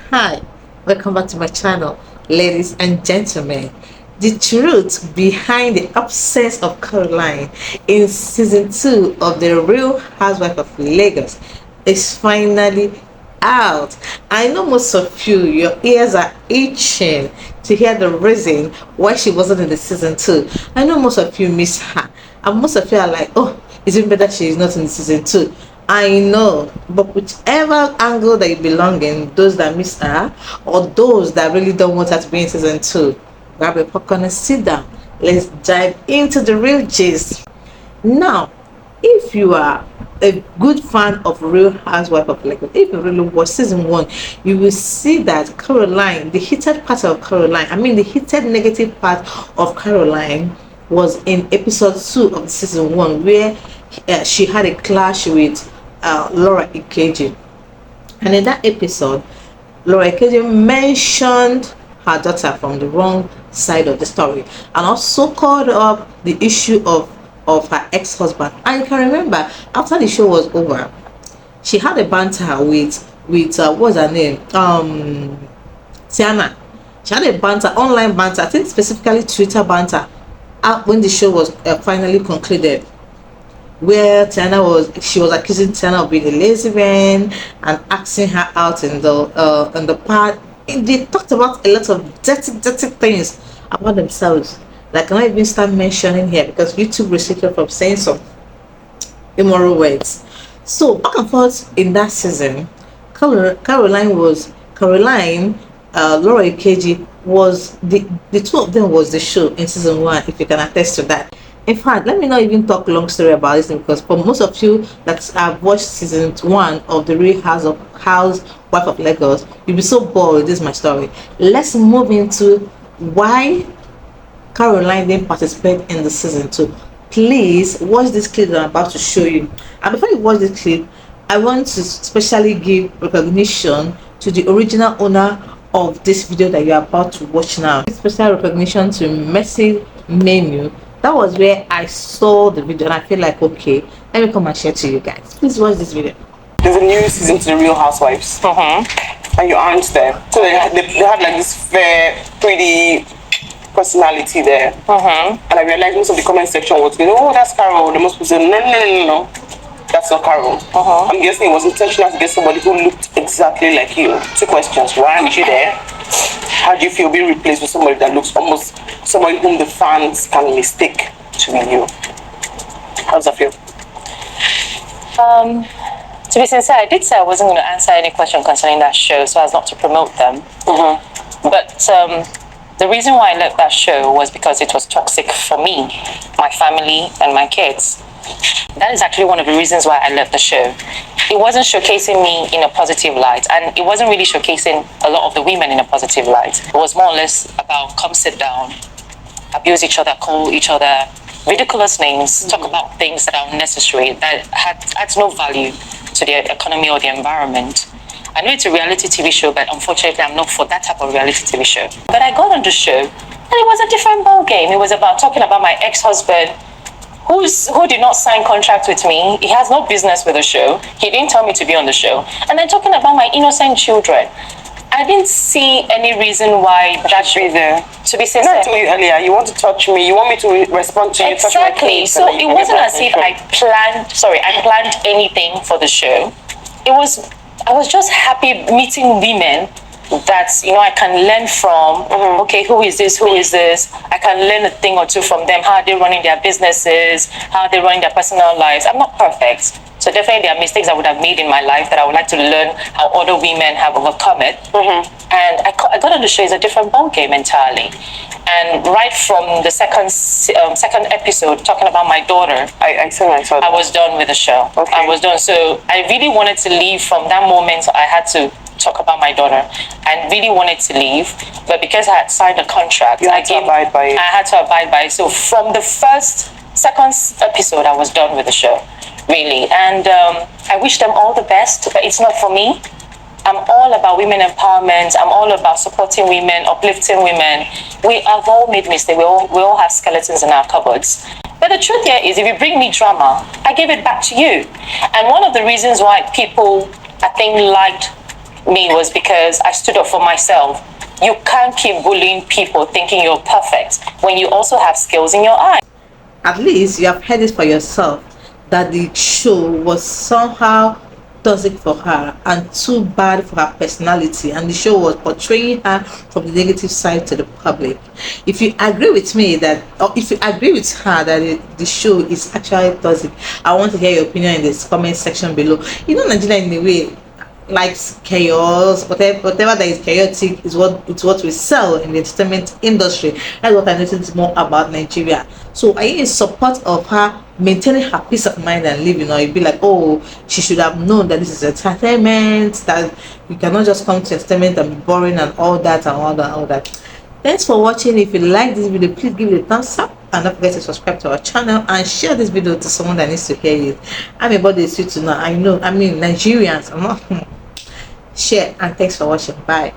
Hi, welcome back to my channel, ladies and gentlemen. The truth behind the absence of Caroline in season 2 of The Real Housewife of Lagos is finally out. I know most of you, your ears are itching to hear the reason why she wasn't in the season 2. I know most of you miss her, and most of you are like, oh, is it better she is not in season 2? I know, but whichever angle that you belong in, those that miss her or those that really don't want her to be in season 2, grab a popcorn and sit down. Let's dive into the real gist. Now, if you are a good fan of Real Housewife of Lagos, if you really watch season 1, you will see that Caroline, the heated part of Caroline, the heated negative part of Caroline was in episode 2 of season 1, where she had a clash with Laura Ikeji. And in that episode, Laura Ikeji mentioned her daughter from the wrong side of the story, and also called up the issue of her ex-husband. And you can remember, after the show was over, she had a banter with what's her name, Tiana. She had a banter, online banter, I think specifically Twitter banter, when the show was finally concluded, where she was accusing Tiana of being a lesbian and asking her out in the part. They talked about a lot of dirty things about themselves. Like, can I even start mentioning here, because YouTube restricted from saying some immoral words. So back and forth in that season, Caroline, Laura Ikeji was the two of them was the show in season 1, if you can attest to that. In fact, let me not even talk long story about this, because for most of you that have watched season 1 of The Real Housewife of Lagos, you'll be so bored with this my story. Let's move into why Caroline didn't participate in the season 2. Please watch this clip that I'm about to show you. And before you watch this clip, I want to specially give recognition to the original owner of this video that you're about to watch now. Special recognition to Mercy Menu. That was where I saw the video and I feel like, okay, let me come and share to you guys. Please watch this video. There's a new season to The Real Housewives. And your aunt's there. So they had like this fair, pretty personality there. And I realized most of the comment section was, oh, that's Carol. The most people said, no. That's not Carol. I'm guessing it was intentional to get somebody who looked exactly like you. 2 questions. Why aren't you there? How do you feel being replaced with somebody that looks almost somebody whom the fans can mistake to be you? How does that feel? To be sincere, I did say I wasn't going to answer any question concerning that show so as not to promote them. But the reason why I left that show was because it was toxic for me, my family, and my kids. That is actually one of the reasons why I left the show. It wasn't showcasing me in a positive light, and it wasn't really showcasing a lot of the women in a positive light. It was more or less about come sit down, abuse each other, call each other ridiculous names, talk about things that are unnecessary, that adds no value to the economy or the environment. I know it's a reality TV show, but unfortunately I'm not for that type of reality TV show. But I got on the show, and it was a different ball game. It was about talking about my ex-husband, who did not sign contract with me. He has no business with the show. He didn't tell me to be on the show. And then talking about my innocent children. I didn't see any reason why that should be there. To be sincere. I told you earlier, you want to touch me, you want me to respond to you. Exactly. So it wasn't as if I planned anything for the show. I was just happy meeting women that I can learn from. Okay, who is this? I can learn a thing or two from them. How are they running their businesses? How are they running their personal lives? I'm not perfect, so definitely there are mistakes I would have made in my life that I would like to learn how other women have overcome it. And I got on the show is a different ball game entirely. And right from the second episode, talking about my daughter, I saw that. I was done with the show. I was done. So I really wanted to leave. From that moment, I had to talk about my daughter and really wanted to leave, but because I had signed a contract, I had to abide by it. So from the second episode, I was done with the show, really. And I wish them all the best, but it's not for me. I'm all about women empowerment. I'm all about supporting women, uplifting women. We have all made mistakes. We all have skeletons in our cupboards. But the truth here is, if you bring me drama, I give it back to you. And one of the reasons why people, I think, liked me was because I stood up for myself. You can't keep bullying people thinking you're perfect when you also have skills in your eye. At least you have heard it for yourself that the show was somehow toxic for her and too bad for her personality, and the show was portraying her from the negative side to the public. If you agree with me that, or if you agree with her that the show is actually toxic, I want to hear your opinion in this comment section below. Nigeria in a way likes chaos. Whatever that is chaotic is what we sell in the entertainment industry. That's what I noticed more about Nigeria. So are you in support of her maintaining her peace of mind and living, or you'd be like, oh, she should have known that this is entertainment, that you cannot just come to entertainment and be boring and all that and all that. Thanks for watching. If you like this video, please give it a thumbs up and don't forget to subscribe to our channel and share this video to someone that needs to hear it. I'm about this to now. I mean Nigerians. I'm not share, and thanks for watching. Bye.